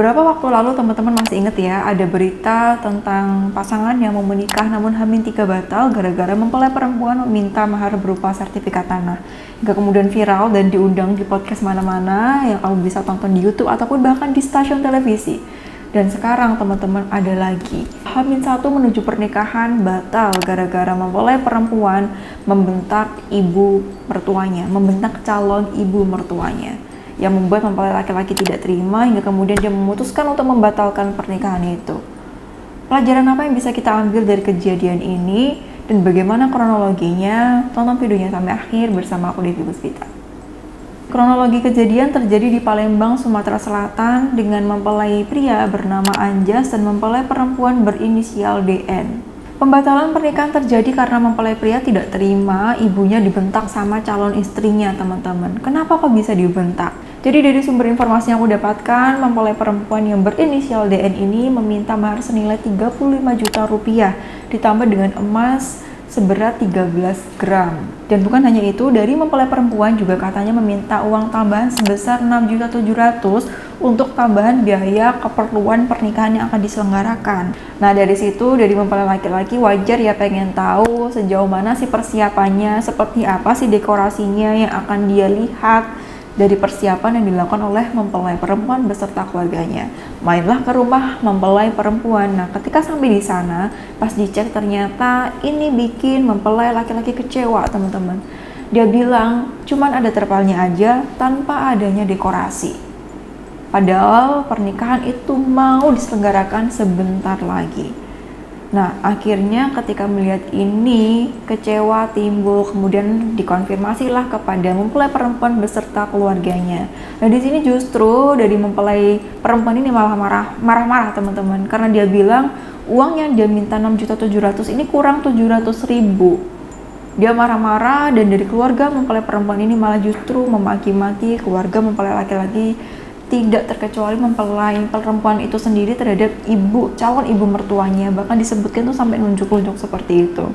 Beberapa waktu lalu teman-teman masih ingat ya, ada berita tentang pasangan yang mau menikah namun H-3 batal gara-gara mempelai perempuan meminta mahar berupa sertifikat tanah. Hingga kemudian viral dan diundang di podcast mana-mana yang kamu bisa tonton di YouTube ataupun bahkan di stasiun televisi. Dan sekarang teman-teman ada lagi, H-1 menuju pernikahan batal gara-gara mempelai perempuan membentak ibu mertuanya, membentak calon ibu mertuanya, yang membuat mempelai laki-laki tidak terima hingga kemudian dia memutuskan untuk membatalkan pernikahan itu. Pelajaran apa yang bisa kita ambil dari kejadian ini dan bagaimana kronologinya? Tonton videonya sampai akhir bersama aku Devi Puspita. Kronologi kejadian terjadi di Palembang, Sumatera Selatan dengan mempelai pria bernama Anjas dan mempelai perempuan berinisial DN. Pembatalan pernikahan terjadi karena mempelai pria tidak terima ibunya dibentak sama calon istrinya, teman-teman. Kenapa kok bisa dibentak? Jadi dari sumber informasi yang aku dapatkan, mempelai perempuan yang berinisial DN ini meminta mahar senilai 35 juta rupiah ditambah dengan emas seberat 13 gram. Dan bukan hanya itu, dari mempelai perempuan juga katanya meminta uang tambahan sebesar 6.700.000 untuk tambahan biaya keperluan pernikahan yang akan diselenggarakan. Nah dari situ, dari mempelai laki-laki wajar ya pengen tahu sejauh mana sih persiapannya, seperti apa sih dekorasinya yang akan dia lihat dari persiapan yang dilakukan oleh mempelai perempuan beserta keluarganya. Mainlah ke rumah mempelai perempuan. Nah, ketika sampai di sana, pas dicek ternyata ini bikin mempelai laki-laki kecewa, teman-teman. Dia bilang, cuman ada terpalnya aja tanpa adanya dekorasi. Padahal pernikahan itu mau diselenggarakan sebentar lagi. Nah, akhirnya ketika melihat ini, kecewa timbul, kemudian dikonfirmasilah kepada mempelai perempuan beserta keluarganya. Nah, di sini justru dari mempelai perempuan ini malah marah-marah, teman-teman, karena dia bilang uang yang dia minta 6.700.000 ini kurang 700.000. Dia marah-marah dan dari keluarga mempelai perempuan ini malah justru memaki-maki keluarga mempelai laki-laki, tidak terkecuali mempelai perempuan itu sendiri terhadap calon ibu mertuanya, bahkan disebutkan tuh sampai nunjuk-nunjuk seperti itu.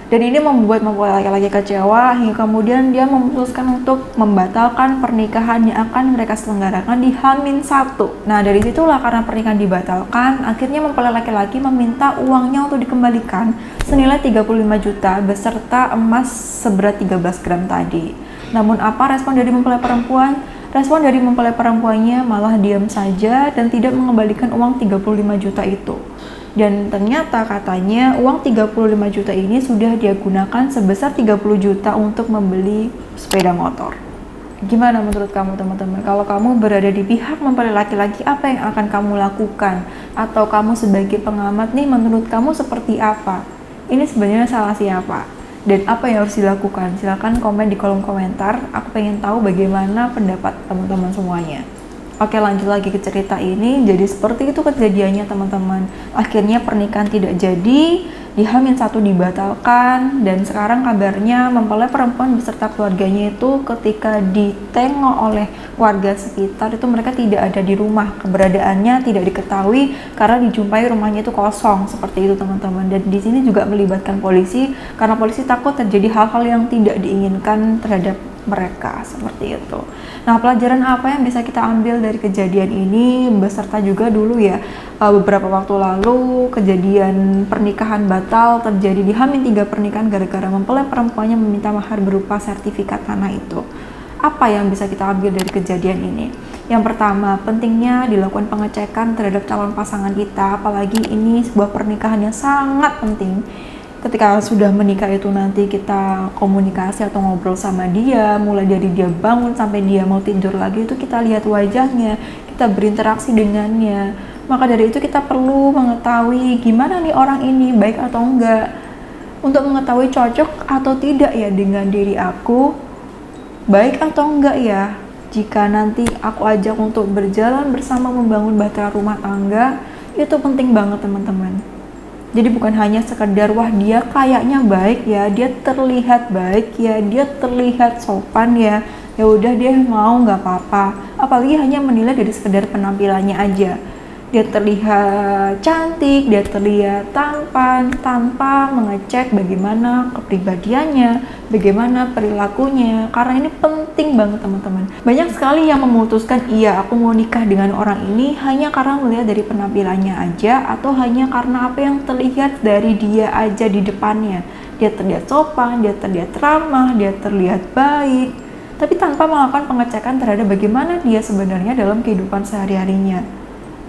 Dan ini membuat mempelai laki-laki kecewa hingga kemudian dia memutuskan untuk membatalkan pernikahan yang akan mereka selenggarakan di H-1. Nah dari situlah karena pernikahan dibatalkan, akhirnya mempelai laki-laki meminta uangnya untuk dikembalikan senilai 35 juta beserta emas seberat 13 gram tadi. Namun apa respon dari mempelai perempuan? Respon dari mempelai perempuannya malah diam saja dan tidak mengembalikan uang 35 juta itu. Dan ternyata katanya uang 35 juta ini sudah dia gunakan sebesar 30 juta untuk membeli sepeda motor. Gimana menurut kamu teman-teman? Kalau kamu berada di pihak mempelai laki-laki, apa yang akan kamu lakukan? Atau kamu sebagai pengamat nih, menurut kamu seperti apa? Ini sebenarnya salah siapa? Dan apa yang harus dilakukan? Silahkan komen di kolom komentar. Aku pengen tahu bagaimana pendapat teman-teman semuanya. Oke, lanjut lagi ke cerita ini. Jadi seperti itu kejadiannya, teman-teman. Akhirnya pernikahan tidak jadi, di H-1 dibatalkan, dan sekarang kabarnya mempelai perempuan beserta keluarganya itu ketika ditengok oleh warga sekitar itu mereka tidak ada di rumah, keberadaannya tidak diketahui karena dijumpai rumahnya itu kosong, seperti itu teman-teman. Dan di sini juga melibatkan polisi karena polisi takut terjadi hal-hal yang tidak diinginkan terhadap mereka, seperti itu. Nah, pelajaran apa yang bisa kita ambil dari kejadian ini beserta juga dulu ya beberapa waktu lalu kejadian pernikahan batal terjadi di H-3 pernikahan gara-gara mempelai perempuannya meminta mahar berupa sertifikat tanah itu. Apa yang bisa kita ambil dari kejadian ini? Yang pertama, pentingnya dilakukan pengecekan terhadap calon pasangan kita, apalagi ini sebuah pernikahan yang sangat penting. Ketika sudah menikah itu nanti kita komunikasi atau ngobrol sama dia, mulai dari dia bangun sampai dia mau tidur lagi itu kita lihat wajahnya, kita berinteraksi dengannya. Maka dari itu kita perlu mengetahui gimana nih orang ini, baik atau enggak. Untuk mengetahui cocok atau tidak ya dengan diri aku, baik atau enggak ya. Jika nanti aku ajak untuk berjalan bersama membangun bahtera rumah tangga, itu penting banget teman-teman. Jadi bukan hanya sekedar wah dia kayaknya baik ya, dia terlihat baik ya, dia terlihat sopan ya, ya udah dia mau nggak apa-apa. Apalagi hanya menilai dari sekedar penampilannya aja. dia terlihat cantik, dia terlihat tampan tanpa mengecek bagaimana kepribadiannya, bagaimana perilakunya. Karena ini penting banget teman-teman. Banyak sekali yang memutuskan, iya aku mau nikah dengan orang ini hanya karena melihat dari penampilannya aja, atau hanya karena apa yang terlihat dari dia aja di depannya. Dia terlihat sopan, dia terlihat ramah, dia terlihat baik, tapi tanpa melakukan pengecekan terhadap bagaimana dia sebenarnya dalam kehidupan sehari-harinya.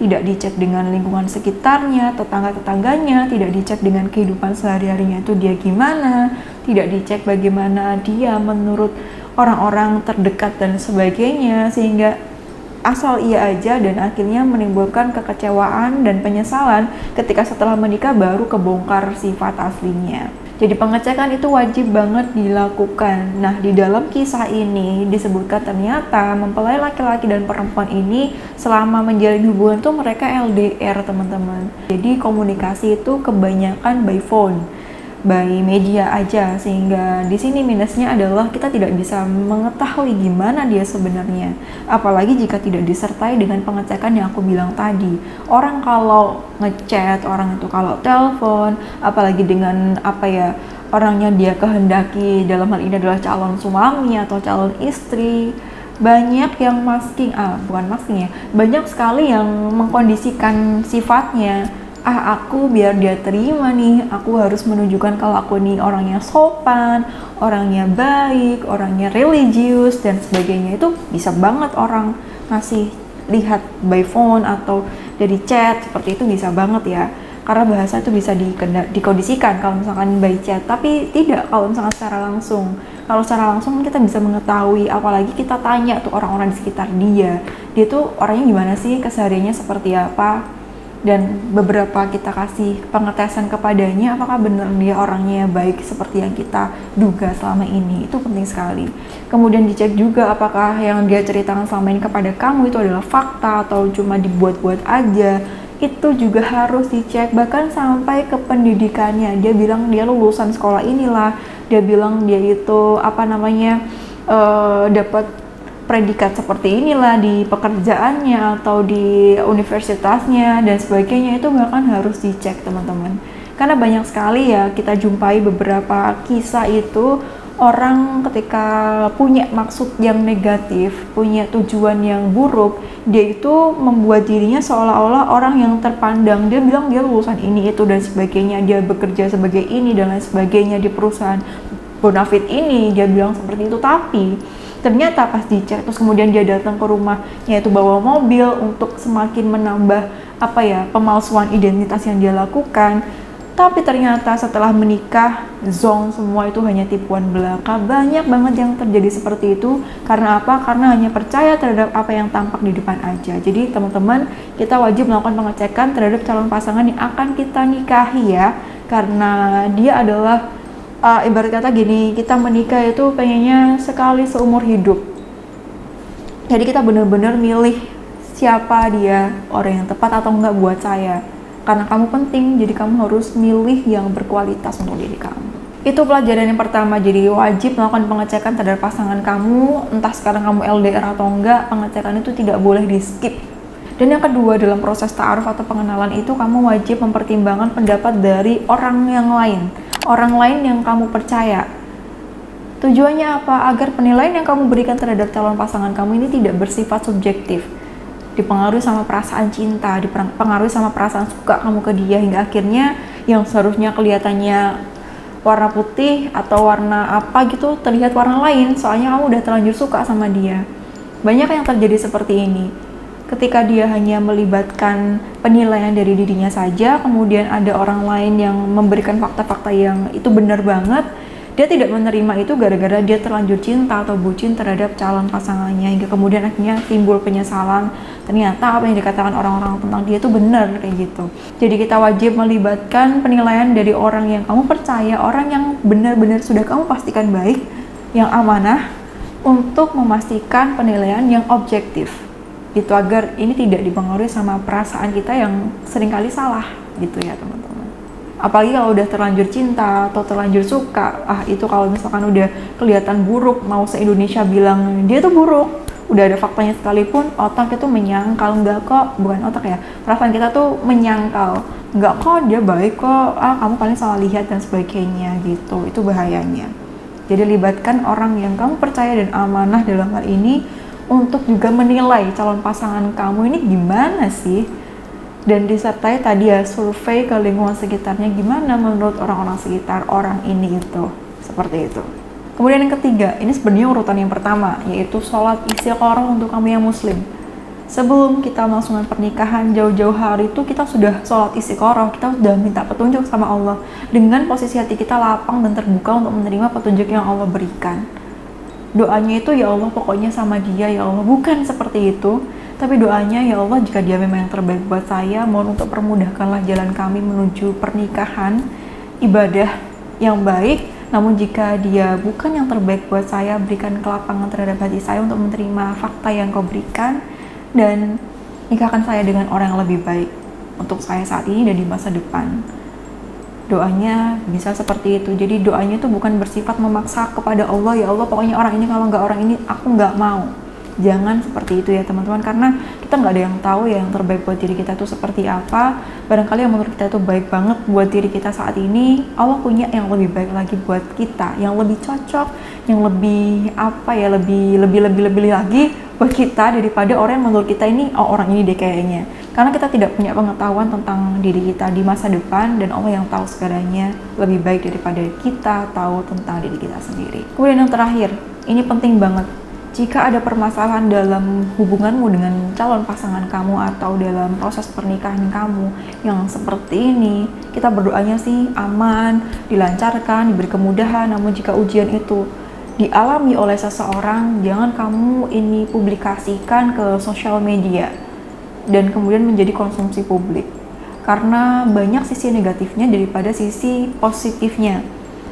Tidak dicek dengan lingkungan sekitarnya, tetangga-tetangganya, tidak dicek dengan kehidupan sehari-harinya itu dia gimana, tidak dicek bagaimana dia menurut orang-orang terdekat dan sebagainya, sehingga asal iya aja dan akhirnya menimbulkan kekecewaan dan penyesalan ketika setelah menikah baru kebongkar sifat aslinya. Jadi pengecekan itu wajib banget dilakukan. Nah, di dalam kisah ini disebutkan ternyata mempelai laki-laki dan perempuan ini selama menjalin hubungan tuh mereka LDR, teman-teman. Jadi komunikasi itu kebanyakan by phone, by media aja, sehingga di sini minusnya adalah kita tidak bisa mengetahui gimana dia sebenarnya, apalagi jika tidak disertai dengan pengecekan yang aku bilang tadi. Orang kalau ngechat, orang itu kalau telepon, apalagi dengan orangnya dia kehendaki, dalam hal ini adalah calon suami atau calon istri, banyak yang banyak sekali yang mengkondisikan sifatnya. Aku biar dia terima nih, aku harus menunjukkan kalau aku nih orangnya sopan, orangnya baik, orangnya religius dan sebagainya. Itu bisa banget orang ngasih lihat by phone atau dari chat, seperti itu bisa banget ya. Karena bahasa itu bisa dikondisikan kalau misalkan by chat, tapi tidak kalau misalkan secara langsung. Kalau secara langsung kita bisa mengetahui, apalagi kita tanya tuh orang-orang di sekitar dia tuh orangnya gimana sih, kesehariannya seperti apa, dan beberapa kita kasih pengetesan kepadanya apakah benar dia orangnya baik seperti yang kita duga selama ini. Itu penting sekali. Kemudian dicek juga apakah yang dia ceritakan selama ini kepada kamu itu adalah fakta atau cuma dibuat-buat aja. Itu juga harus dicek, bahkan sampai ke pendidikannya. Dia bilang dia lulusan sekolah inilah, dia bilang dia itu dapat predikat seperti inilah di pekerjaannya atau di universitasnya dan sebagainya. Itu bahkan harus dicek, teman-teman. Karena banyak sekali ya kita jumpai beberapa kisah itu orang ketika punya maksud yang negatif, punya tujuan yang buruk, dia itu membuat dirinya seolah-olah orang yang terpandang. Dia bilang dia lulusan ini itu dan sebagainya, dia bekerja sebagai ini dan lain sebagainya di perusahaan bonafit ini, dia bilang seperti itu. Tapi ternyata pas dicek, terus kemudian dia datang ke rumahnya itu bawa mobil untuk semakin menambah pemalsuan identitas yang dia lakukan. Tapi ternyata setelah menikah, zong, semua itu hanya tipuan belaka. Banyak banget yang terjadi seperti itu. Karena apa? Karena hanya percaya terhadap apa yang tampak di depan aja. Jadi teman-teman, kita wajib melakukan pengecekan terhadap calon pasangan yang akan kita nikahi ya. Karena dia adalah ibarat kata gini, kita menikah itu pengennya sekali seumur hidup. Jadi kita benar-benar milih siapa dia, orang yang tepat atau enggak buat saya. Karena kamu penting, jadi kamu harus milih yang berkualitas untuk diri kamu. Itu pelajaran yang pertama. Jadi wajib melakukan pengecekan terhadap pasangan kamu, entah sekarang kamu LDR atau enggak, pengecekan itu tidak boleh di skip. Dan yang kedua, dalam proses ta'aruf atau pengenalan itu kamu wajib mempertimbangkan pendapat dari orang yang lain, orang lain yang kamu percaya. Tujuannya apa? Agar penilaian yang kamu berikan terhadap calon pasangan kamu ini tidak bersifat subjektif, dipengaruhi sama perasaan cinta, dipengaruhi sama perasaan suka kamu ke dia, hingga akhirnya yang seharusnya kelihatannya warna putih atau warna apa gitu terlihat warna lain, soalnya kamu udah terlanjur suka sama dia. Banyak yang terjadi seperti ini. Ketika dia hanya melibatkan penilaian dari dirinya saja, kemudian ada orang lain yang memberikan fakta-fakta yang itu benar banget, dia tidak menerima itu gara-gara dia terlanjur cinta atau bucin terhadap calon pasangannya, hingga kemudian akhirnya timbul penyesalan. Ternyata apa yang dikatakan orang-orang tentang dia itu benar, kayak gitu. Jadi kita wajib melibatkan penilaian dari orang yang kamu percaya, orang yang benar-benar sudah kamu pastikan baik, yang amanah, untuk memastikan penilaian yang objektif. Gitu, agar ini tidak dipengaruhi sama perasaan kita yang seringkali salah gitu ya teman-teman. Apalagi kalau udah terlanjur cinta atau terlanjur suka, itu kalau misalkan udah kelihatan buruk, mau se-Indonesia bilang dia tuh buruk, udah ada faktanya sekalipun, otak itu menyangkal, enggak kok, bukan otak ya, perasaan kita tuh menyangkal, enggak kok dia baik kok, kamu paling salah lihat dan sebagainya gitu. Itu bahayanya. Jadi libatkan orang yang kamu percaya dan amanah dalam hal ini untuk juga menilai calon pasangan kamu ini gimana sih, dan disertai tadi ya survei ke lingkungan sekitarnya, gimana menurut orang-orang sekitar orang ini itu, seperti itu. Kemudian yang ketiga, ini sebenarnya urutan yang pertama, yaitu sholat istiqoroh untuk kamu yang muslim. Sebelum kita melangsungkan pernikahan, jauh-jauh hari itu kita sudah sholat istiqoroh, kita sudah minta petunjuk sama Allah, dengan posisi hati kita lapang dan terbuka untuk menerima petunjuk yang Allah berikan. Doanya itu, ya Allah pokoknya sama dia, ya Allah, bukan seperti itu, tapi doanya, ya Allah jika dia memang yang terbaik buat saya, mohon untuk permudahkanlah jalan kami menuju pernikahan, ibadah yang baik. Namun jika dia bukan yang terbaik buat saya, berikan kelapangan terhadap hati saya untuk menerima fakta yang kau berikan, dan nikahkan saya dengan orang yang lebih baik untuk saya saat ini dan di masa depan. Doanya bisa seperti itu. Jadi doanya itu bukan bersifat memaksa kepada Allah, ya Allah pokoknya orang ini, kalau nggak orang ini aku nggak mau. Jangan seperti itu ya teman-teman, karena kita nggak ada yang tahu ya yang terbaik buat diri kita itu seperti apa. Barangkali yang menurut kita itu baik banget buat diri kita saat ini, Allah punya yang lebih baik lagi buat kita, yang lebih cocok, yang lebih apa ya, lebih lagi buat kita daripada orang yang menurut kita ini, oh orang ini deh kayaknya. Karena kita tidak punya pengetahuan tentang diri kita di masa depan, dan Allah yang tahu segalanya lebih baik daripada kita tahu tentang diri kita sendiri. Kemudian yang terakhir, ini penting banget. Jika ada permasalahan dalam hubunganmu dengan calon pasangan kamu atau dalam proses pernikahan kamu yang seperti ini, kita berdoanya sih aman, dilancarkan, diberi kemudahan. Namun jika ujian itu dialami oleh seseorang, jangan kamu ini publikasikan ke sosial media dan kemudian menjadi konsumsi publik, karena banyak sisi negatifnya daripada sisi positifnya.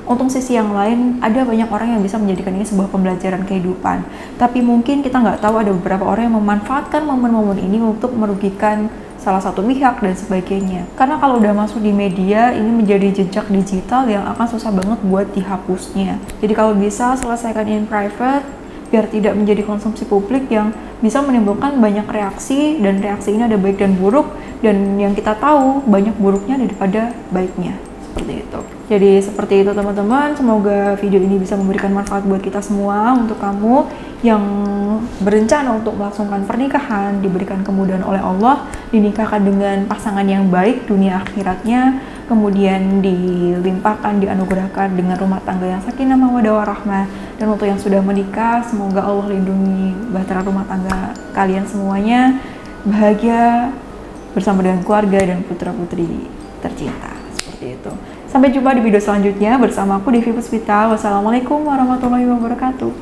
Untuk sisi yang lain, ada banyak orang yang bisa menjadikan ini sebuah pembelajaran kehidupan. Tapi mungkin kita nggak tahu ada beberapa orang yang memanfaatkan momen-momen ini untuk merugikan salah satu pihak dan sebagainya. Karena kalau udah masuk di media, ini menjadi jejak digital yang akan susah banget buat dihapusnya. Jadi kalau bisa selesaikan in private, biar tidak menjadi konsumsi publik yang bisa menimbulkan banyak reaksi, dan reaksi ini ada baik dan buruk, dan yang kita tahu banyak buruknya daripada baiknya. Seperti itu. Jadi seperti itu teman-teman, semoga video ini bisa memberikan manfaat buat kita semua. Untuk kamu yang berencana untuk melangsungkan pernikahan, diberikan kemudahan oleh Allah, dinikahkan dengan pasangan yang baik dunia akhiratnya, kemudian dilimpahkan, dianugerahkan dengan rumah tangga yang sakinah mawaddah warahmah. Dan untuk yang sudah menikah, semoga Allah lindungi bahtera rumah tangga kalian semuanya, bahagia bersama dengan keluarga dan putra-putri tercinta. Seperti itu. Sampai jumpa di video selanjutnya bersama aku Devi Puspita. Wassalamualaikum warahmatullahi wabarakatuh.